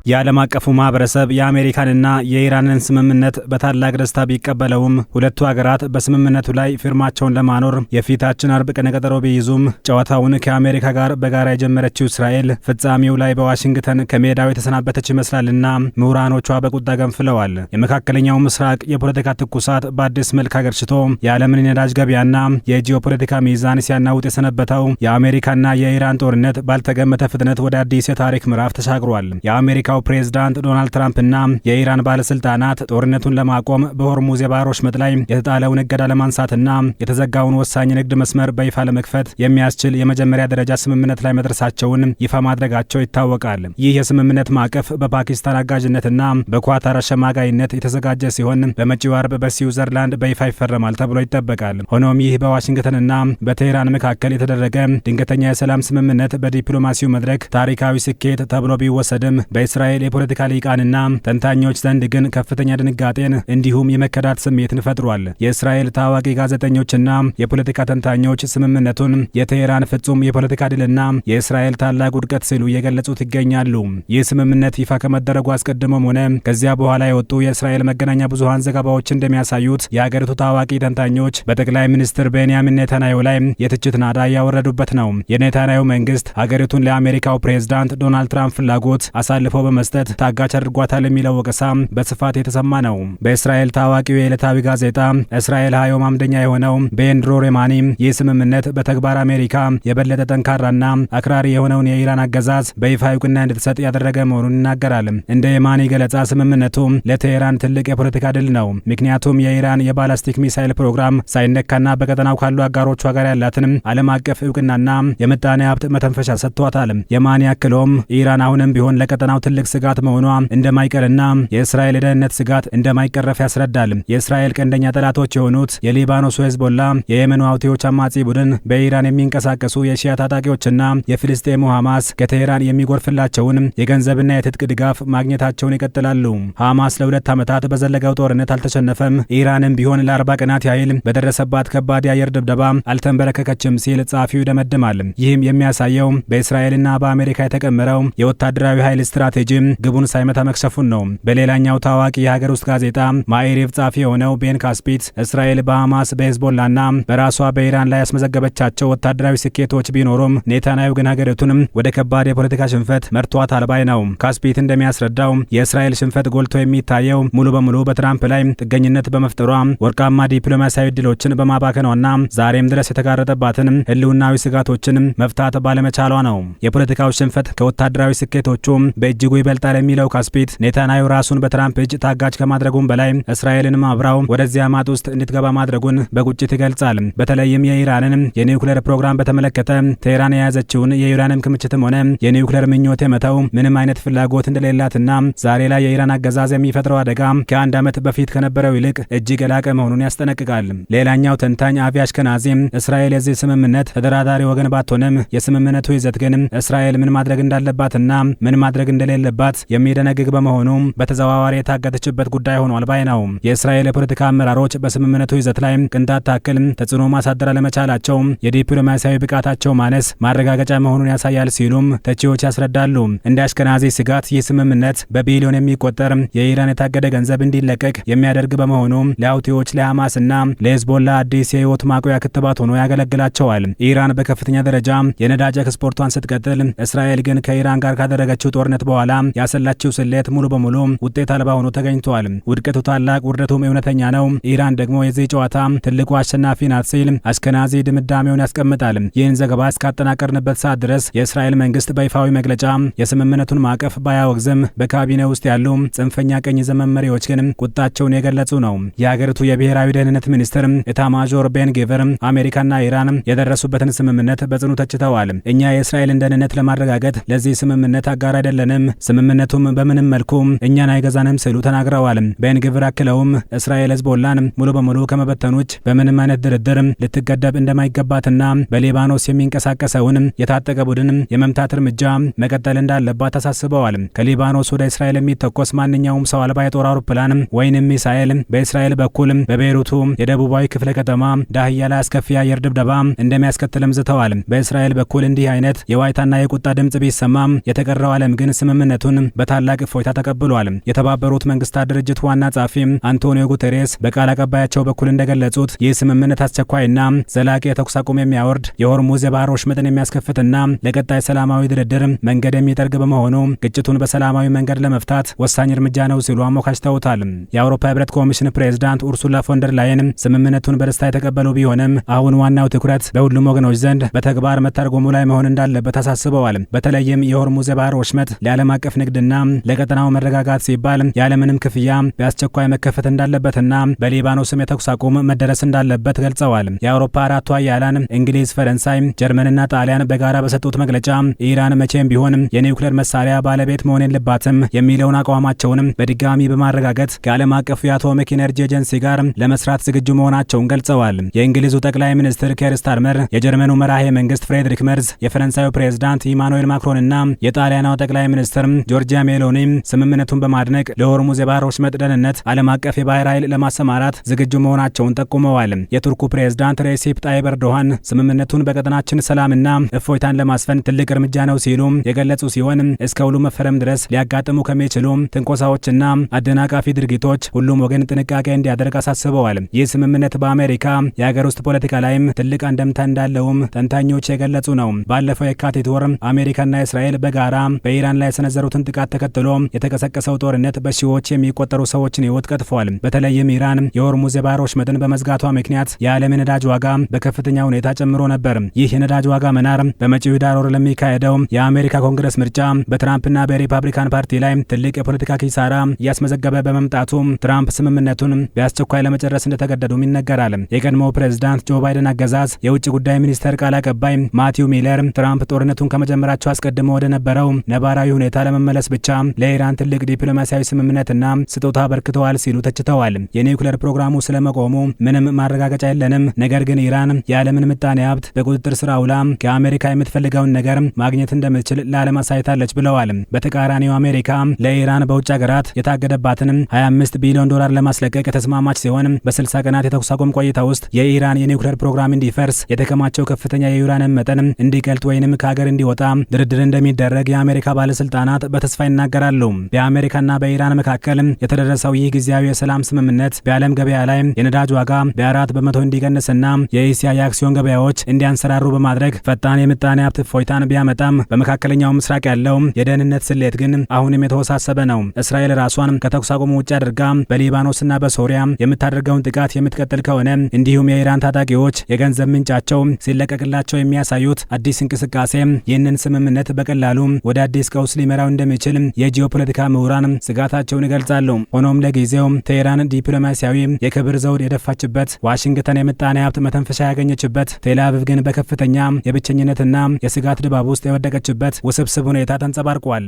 የዓለም አቀፉ ማህበረሰብ የአሜሪካንና የኢራንን ስምምነት በታላቅ ደስታ ቢቀበለውም ሁለቱ ሀገራት በስምምነቱ ላይ ፊርማቸውን ለማኖር የፊታችን አርብ ቀነ ቀጠሮ ቢይዙም ጨዋታውን ከአሜሪካ ጋር በጋራ የጀመረችው እስራኤል ፍጻሜው ላይ በዋሽንግተን ከሜዳው የተሰናበተች ይመስላልና ምሁራኖቿ በቁጣ ገንፍለዋል። የመካከለኛው ምስራቅ የፖለቲካ ትኩሳት በአዲስ መልክ አገርሽቶ የዓለምን የነዳጅ ገበያና የጂኦፖለቲካ ሚዛን ሲያናውጥ የሰነበተው የአሜሪካና የኢራን ጦርነት ባልተገመተ ፍጥነት ወደ አዲስ የታሪክ ምዕራፍ ተሻግሯል። የአሜሪካው ፕሬዝዳንት ዶናልድ ትራምፕና የኢራን ባለስልጣናት ጦርነቱን ለማቆም በሆርሙዝ የባህር ወሽመጥ ላይ የተጣለውን እገዳ ለማንሳትና የተዘጋውን ወሳኝ ንግድ መስመር በይፋ ለመክፈት የሚያስችል የመጀመሪያ ደረጃ ስምምነት ላይ መድረሳቸውን ይፋ ማድረጋቸው ይታወቃል። ይህ የስምምነት ማዕቀፍ በፓኪስታን አጋዥነትና በኳታር አሸማጋይነት የተዘጋጀ ሲሆን በመጪው አርብ በስዊዘርላንድ በይፋ ይፈረማል ተብሎ ይጠበቃል። ሆኖም ይህ በዋሽንግተንና በቴህራን መካከል የተደረገ ድንገተኛ የሰላም ስምምነት በዲፕሎማሲው መድረክ ታሪካዊ ስኬት ተብሎ ቢወሰድም በእስራኤል የፖለቲካ ሊቃንና ተንታኞች ዘንድ ግን ከፍተኛ ድንጋጤን እንዲሁም የመከዳት ስሜትን ፈጥሯል። የእስራኤል ታዋቂ ጋዜጠኞችና የፖለቲካ ተንታኞች ስምምነቱን የቴህራን ፍጹም የፖለቲካ ድልና የእስራኤል ታላቅ ውድቀት ሲሉ እየገለጹት ይገኛሉ። ይህ ስምምነት ይፋ ከመደረጉ አስቀድሞም ሆነ ከዚያ በኋላ የወጡ የእስራኤል መገናኛ ብዙሃን ዘገባዎች እንደሚያሳዩት የሀገሪቱ ታዋቂ ተንታኞች በጠቅላይ ሚኒስትር ቤንያሚን ኔታንያሁ ላይ የትችት ናዳ እያወረዱበት ነው። የኔታንያሁ መንግስት ሀገሪቱን ለአሜሪካው ፕሬዝዳንት ዶናልድ ትራምፕ ፍላጎት አሳልፈው በመስጠት ታጋች አድርጓታል የሚለው ወቀሳ በስፋት የተሰማ ነው። በእስራኤል ታዋቂው የዕለታዊ ጋዜጣ እስራኤል ሃዮም አምደኛ የሆነው ቤን ድሮር የማኒ ይህ ስምምነት በተግባር አሜሪካ የበለጠ ጠንካራና አክራሪ የሆነውን የኢራን አገዛዝ በይፋ እውቅና እንድትሰጥ ያደረገ መሆኑን ይናገራል። እንደ የማኒ ገለጻ ስምምነቱ ለቴህራን ትልቅ የፖለቲካ ድል ነው። ምክንያቱም የኢራን የባላስቲክ ሚሳይል ፕሮግራም ሳይነካና በቀጠናው ካሉ አጋሮቿ ጋር ያላትን ዓለም አቀፍ እውቅናና የምጣኔ ሀብት መተንፈሻ ሰጥቷታል። የማኒ አክሎም ኢራን አሁንም ቢሆን ለቀጠናው ትልቅ ስጋት መሆኗ እንደማይቀርና የእስራኤል የደህንነት ስጋት እንደማይቀረፍ ያስረዳል። የእስራኤል ቀንደኛ ጠላቶች የሆኑት የሊባኖሱ ሄዝቦላ፣ የየመኑ ሁቲዎች አማጺ ቡድን፣ በኢራን የሚንቀሳቀሱ የሺያ ታጣቂዎችና የፍልስጤሙ ሐማስ ከቴህራን የሚጎርፍላቸውን የገንዘብና የትጥቅ ድጋፍ ማግኘታቸውን ይቀጥላሉ። ሐማስ ለሁለት ዓመታት በዘለቀው ጦርነት አልተሸነፈም፣ ኢራንም ቢሆን ለ40 ቀናት ያህል በደረሰባት ከባድ የአየር ድብደባ አልተንበረከከችም ሲል ጸሐፊው ይደመድማል። ይህም የሚያሳየው በእስራኤልና በአሜሪካ የተቀመረው የወታደራዊ ኃይል ስትራቴጂ ግቡን ሳይመታ መክሸፉን ነው። በሌላኛው ታዋቂ የሀገር ውስጥ ጋዜጣ ማኢሪቭ ጸሐፊ የሆነው ቤን ካስፒት እስራኤል በሐማስ በሄዝቦላና በራሷ በኢራን ላይ ያስመዘገበቻቸው ወታደራዊ ስኬቶች ቢኖሩም ኔታንያሁ ግን ሀገሪቱንም ወደ ከባድ የፖለቲካ ሽንፈት መርቷታል ባይ ነው። ካስፒት እንደሚያስረዳው የእስራኤል ሽንፈት ጎልቶ የሚታየው ሙሉ በሙሉ በትራምፕ ላይ ጥገኝነት በመፍጠሯ ወርቃማ ዲፕሎማሲያዊ ድሎችን በማባከኗና ዛሬም ድረስ የተጋረጠባትን ህልውናዊ ስጋቶችን መፍታት ባለመቻሏ ነው። የፖለቲካው ሽንፈት ከወታደራዊ ስኬቶቹ በእጅጉ ይበልጣል የሚለው ካስፒት ኔታንያሁ ራሱን በትራምፕ እጅ ታጋች ከማድረጉም በላይ እስራኤልን አብራው ወደዚያ ማጥ ውስጥ እንድትገባ ማድረጉን በቁጭት ይገልጻል። በተለይም የኢራንን የኒውክሌር ፕሮግራም በተመለከተ ቴህራን የያዘችውን የዩራኒየም ክምችትም ሆነ የኒውክሌር ምኞት የመተው ምንም አይነት ፍላጎት እንደሌላትና ዛሬ ላይ የኢራን አገዛዝ የሚፈጥረው አደጋ ከአንድ ዓመት በፊት ከነበረው ይልቅ እጅግ የላቀ መሆኑን ያስጠነቅቃል። ሌላኛው ተንታኝ አቪ አሽከናዚ እስራኤል የዚህ ስምምነት ተደራዳሪ ወገን ባትሆንም የስምምነቱ ይዘት ግን እስራኤል ምን ማድረግ እንዳለባትና ምን ማድረግ እንደሌለባት የሚደነግግ በመሆኑ በተዘዋዋሪ የታገተችበት ጉዳይ ሆኗል ባይ ነው። የእስራኤል የፖለቲካ አመራሮች በስምምነቱ ይዘት ላይ ቅንጣት ታክል ተጽዕኖ ማሳደር አለመቻላቸው የዲፕሎማሲያዊ ብቃታቸው ማነስ ማረጋገጫ መሆኑን ያሳያል ሲሉም ተቺዎች ያስረዳሉ። እንደ አሽከናዚ ስጋት ይህ ስምምነት በቢሊዮን የሚቆጠር የኢራን የታገደ ገንዘብ እንዲለቀቅ የሚያደርግ በመሆኑ ለሁቲዎች፣ ለሐማስና ለሄዝቦላ አዲስ የህይወት ማቆያ ክትባት ሆኖ ያገለግላቸዋል። ኢራን በከፍተኛ ደረጃ የነዳጅ ኤክስፖርቷን ስትቀጥል፣ እስራኤል ግን ከኢራን ጋር ካደረገችው ጦርነት በኋላ ያሰላችው ስሌት ሙሉ በሙሉ ውጤት አልባ ሆኖ ተገኝቷል። ውድቀቱ ታላቅ ውርደቱም እውነተኛ ነው። ኢራን ደግሞ የዚህ ጨዋታ ትልቁ አሸናፊ ናት ሲል አሽከናዚ ድምዳሜውን ያስቀምጣል። ይህን ዘገባ እስካጠናቀርንበት ሰዓት ድረስ የእስራኤል መንግስት በይፋዊ መግለጫ የስምምነቱን ማዕቀፍ ባያወግዝም በካቢኔ ውስጥ ያሉ ጽንፈኛ ቀኝ ዘመን መሪዎች ግን ቁጣቸውን የገለጹ ነው። የሀገሪቱ የብሔራዊ ደህንነት ሚኒስትር ኤታማዦር ቤን ጊቨር አሜሪካና ኢራን የደረሱበትን ስምምነት በጽኑ ተችተዋል። እኛ የእስራኤልን ደህንነት ለማረጋገጥ ለዚህ ስምምነት አጋር አይደለንም፣ ስምምነቱም በምንም መልኩ እኛን አይገዛንም ሲሉ ተናግረዋል። ቤን ጊቨር አክለውም እስራኤል ሄዝቦላን ሙሉ በሙሉ ከመበተኖች በምንም አይነት ድርድር ልትገደብ እንደማይገባትና በሊባኖስ የሚንቀሳቀሰውን የታጠቀ ቡድን የመምታት እርምጃ መቀጠል እንዳለባት አሳስበዋል። ከሊባኖስ ወደ እስራኤል የሚተኮስ ማንኛውም ሰው አልባ የጦር አውሮፕላን ወይንም ሚሳኤል በእስራኤል በኩል በቤይሩቱ የደቡባዊ ክፍለ ከተማ ዳህያ ላይ አስከፊ የአየር ድብደባ እንደሚያስከትልም ዝተዋል። በእስራኤል በኩል እንዲህ አይነት የዋይታና የቁጣ ድምጽ ቢሰማም የተቀረው ዓለም ግን ስምምነቱ ስምምነቱን በታላቅ እፎይታ ተቀብሏል። የተባበሩት መንግስታት ድርጅት ዋና ጸሐፊ አንቶኒዮ ጉተሬስ በቃል አቀባያቸው በኩል እንደገለጹት ይህ ስምምነት አስቸኳይና ዘላቂ የተኩስ አቁም የሚያወርድ የሆርሙዝ የባህር ወሽመጥን የሚያስከፍትና ለቀጣይ ሰላማዊ ድርድር መንገድ የሚጠርግ በመሆኑ ግጭቱን በሰላማዊ መንገድ ለመፍታት ወሳኝ እርምጃ ነው ሲሉ አሞካሽተውታል። የአውሮፓ ህብረት ኮሚሽን ፕሬዝዳንት ኡርሱላ ፎንደር ላይን ስምምነቱን በደስታ የተቀበሉ ቢሆንም አሁን ዋናው ትኩረት በሁሉም ወገኖች ዘንድ በተግባር መተርጎሙ ላይ መሆን እንዳለበት አሳስበዋል። በተለይም የሆርሙዝ የባህር ወሽመጥ ለዓለም አቀፍ ንግድና ለቀጠናው መረጋጋት ሲባል ያለምንም ክፍያ በአስቸኳይ መከፈት እንዳለበትና በሊባኖስም የተኩስ አቁም መደረስ እንዳለበት ገልጸዋል። የአውሮፓ አራቱ ኃያላን እንግሊዝ፣ ፈረንሳይ፣ ጀርመንና ጣሊያን በጋራ በሰጡት መግለጫ ኢራን መቼም ቢሆን የኒውክሌር መሳሪያ ባለቤት መሆን የለባትም የሚለውን አቋማቸውን በድጋሚ በማረጋገጥ ከዓለም አቀፉ የአቶሚክ ኢነርጂ ኤጀንሲ ጋር ለመስራት ዝግጁ መሆናቸውን ገልጸዋል። የእንግሊዙ ጠቅላይ ሚኒስትር ኬር ስታርመር፣ የጀርመኑ መራሄ መንግስት ፍሬድሪክ መርዝ፣ የፈረንሳዩ ፕሬዝዳንት ኢማኑኤል ማክሮንና የጣሊያናው ጠቅላይ ሚኒስትር ጆርጂያ ሜሎኒ ስምምነቱን በማድነቅ ለሆርሙዝ የባህር ወሽመጥ ደህንነት ዓለም አቀፍ የባህር ኃይል ለማሰማራት ዝግጁ መሆናቸውን ጠቁመዋል። የቱርኩ ፕሬዝዳንት ሬሲፕ ጣይብ ኤርዶሃን ስምምነቱን በቀጠናችን ሰላምና እፎይታን ለማስፈን ትልቅ እርምጃ ነው ሲሉ የገለጹ ሲሆን እስከ ሁሉ መፈረም ድረስ ሊያጋጥሙ ከሚችሉ ትንኮሳዎችና አደናቃፊ ድርጊቶች ሁሉም ወገን ጥንቃቄ እንዲያደርግ አሳስበዋል። ይህ ስምምነት በአሜሪካ የሀገር ውስጥ ፖለቲካ ላይም ትልቅ አንደምታ እንዳለውም ተንታኞች የገለጹ ነው። ባለፈው የካቲት ወር አሜሪካና እስራኤል በጋራ በኢራን ላይ የሰነዘሩትን ጥቃት ተከትሎ የተቀሰቀሰው ጦርነት በሺዎች የሚቆጠሩ ሰዎችን ሕይወት ቀጥፏል። በተለይም ኢራን የሆርሙዝ የባህር ወሽመጥን በመዝጋቷ ምክንያት የዓለም የነዳጅ ዋጋ በከፍተኛ ሁኔታ ጨምሮ ነበር። ይህ የነዳጅ ዋጋ መናር በመጪው ኅዳር ወር ለሚካሄደው የአሜሪካ ኮንግረስ ምርጫ በትራምፕና በሪፐብሊካን ፓርቲ ላይ ትልቅ የፖለቲካ ኪሳራ እያስመዘገበ በመምጣቱ ትራምፕ ስምምነቱን በአስቸኳይ ለመጨረስ እንደተገደዱም ይነገራል። የቀድሞው ፕሬዝዳንት ጆ ባይደን አገዛዝ የውጭ ጉዳይ ሚኒስቴር ቃል አቀባይ ማቲው ሚለር ትራምፕ ጦርነቱን ከመጀመራቸው አስቀድሞ ወደ ነበረው ነባራዊ ሁኔታ ለመመለስ ብቻ ለኢራን ትልቅ ዲፕሎማሲያዊ ስምምነትና ስጦታ አበርክተዋል ሲሉ ተችተዋል። የኒውክሌር ፕሮግራሙ ስለመቆሙ ምንም ማረጋገጫ የለንም፣ ነገር ግን ኢራን የዓለምን ምጣኔ ሀብት በቁጥጥር ስር አውላ ከአሜሪካ የምትፈልገውን ነገር ማግኘት እንደምትችል ለዓለም አሳይታለች ብለዋል። በተቃራኒው አሜሪካ ለኢራን በውጭ ሀገራት የታገደባትን 25 ቢሊዮን ዶላር ለማስለቀቅ የተስማማች ሲሆን በ60 ቀናት የተኩስ አቁም ቆይታ ውስጥ የኢራን የኒውክሌር ፕሮግራም እንዲፈርስ የተከማቸው ከፍተኛ የዩራኒየም መጠን እንዲቀልጥ ወይንም ከሀገር እንዲወጣ ድርድር እንደሚደረግ የአሜሪካ ባለስልጣናት በተስፋ ይናገራሉ። በአሜሪካና በኢራን መካከል የተደረሰው ይህ ጊዜያዊ የሰላም ስምምነት በዓለም ገበያ ላይ የነዳጅ ዋጋ በ4 በመቶ እንዲቀንስና የኤስያ የአክሲዮን ገበያዎች እንዲያንሰራሩ በማድረግ ፈጣን የምጣኔ ሀብት እፎይታን ቢያመጣም በመካከለኛው ምስራቅ ያለው የደህንነት ስሌት ግን አሁንም የተወሳሰበ ነው። እስራኤል ራሷን ከተኩስ አቁም ውጭ አድርጋ በሊባኖስና በሶሪያ የምታደርገውን ጥቃት የምትቀጥል ከሆነ እንዲሁም የኢራን ታጣቂዎች የገንዘብ ምንጫቸው ሲለቀቅላቸው የሚያሳዩት አዲስ እንቅስቃሴ ይህንን ስምምነት በቀላሉ ወደ አዲስ ቀውስ ሊመራው እንደሚችል የጂኦፖለቲካ ምሁራን ስጋታቸውን ይገልጻሉ። ሆኖም ለጊዜው ቴህራን ዲፕሎማሲያዊ የክብር ዘውድ የደፋችበት፣ ዋሽንግተን የምጣኔ ሀብት መተንፈሻ ያገኘችበት፣ ቴል አቪቭ ግን በከፍተኛ የብቸኝነትና የስጋት ድባብ ውስጥ የወደቀችበት ውስብስብ ሁኔታ ተንጸባርቋል።